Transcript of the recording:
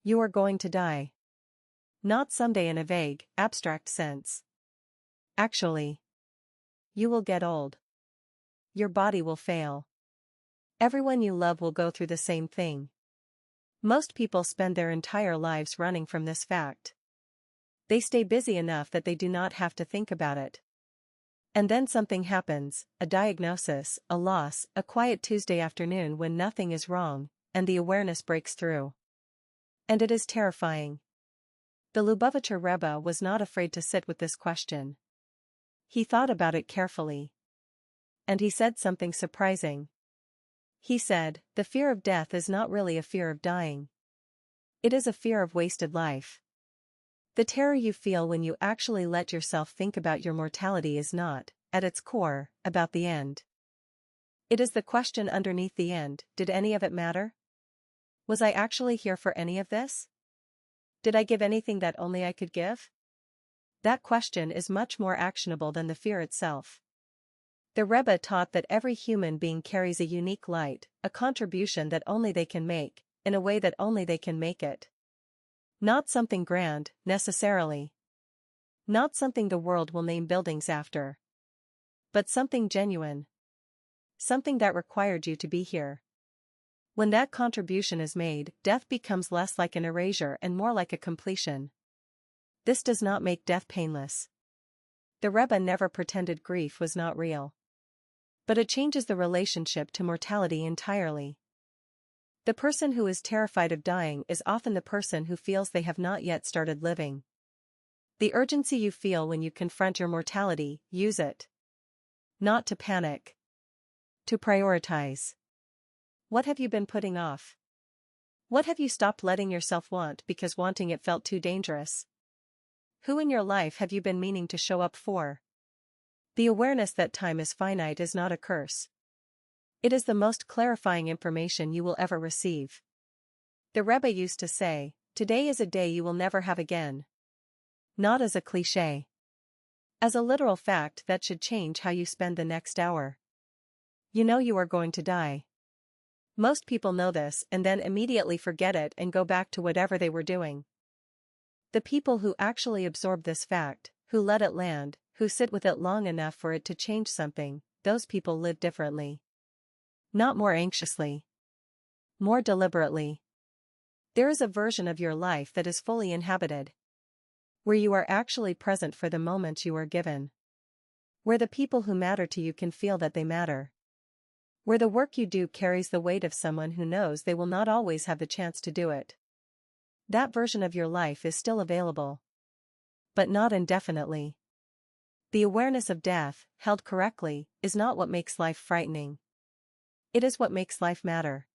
You are going to die. Not someday in a vague, abstract sense. Actually. You will get old. Your body will fail. Everyone you love will go through the same thing. Most people spend their entire lives running from this fact. They stay busy enough that they do not have to think about it. And then something happens, a diagnosis, a loss, a quiet Tuesday afternoon when nothing is wrong, and the awareness breaks through. And it is terrifying. The Lubavitcher Rebbe was not afraid to sit with this question. He thought about it carefully. And he said something surprising. He said, the fear of death is not really a fear of dying. It is a fear of wasted life. The terror you feel when you actually let yourself think about your mortality is not, at its core, about the end. It is the question underneath the end: did any of it matter? Was I actually here for any of this? Did I give anything that only I could give? That question is much more actionable than the fear itself. The Rebbe taught that every human being carries a unique light, a contribution that only they can make, in a way that only they can make it. Not something grand, necessarily. Not something the world will name buildings after. But something genuine. Something that required you to be here. When that contribution is made, death becomes less like an erasure and more like a completion. This does not make death painless. The Rebbe never pretended grief was not real. But it changes the relationship to mortality entirely. The person who is terrified of dying is often the person who feels they have not yet started living. The urgency you feel when you confront your mortality, use it. Not to panic. To prioritize. What have you been putting off? What have you stopped letting yourself want because wanting it felt too dangerous? Who in your life have you been meaning to show up for? The awareness that time is finite is not a curse. It is the most clarifying information you will ever receive. The Rebbe used to say, today is a day you will never have again. Not as a cliché. As a literal fact that should change how you spend the next hour. You know you are going to die. Most people know this and then immediately forget it and go back to whatever they were doing. The people who actually absorb this fact, who let it land, who sit with it long enough for it to change something, those people live differently. Not more anxiously. More deliberately. There is a version of your life that is fully inhabited. Where you are actually present for the moment you are given. Where the people who matter to you can feel that they matter. Where the work you do carries the weight of someone who knows they will not always have the chance to do it. That version of your life is still available. But not indefinitely. The awareness of death, held correctly, is not what makes life frightening. It is what makes life matter.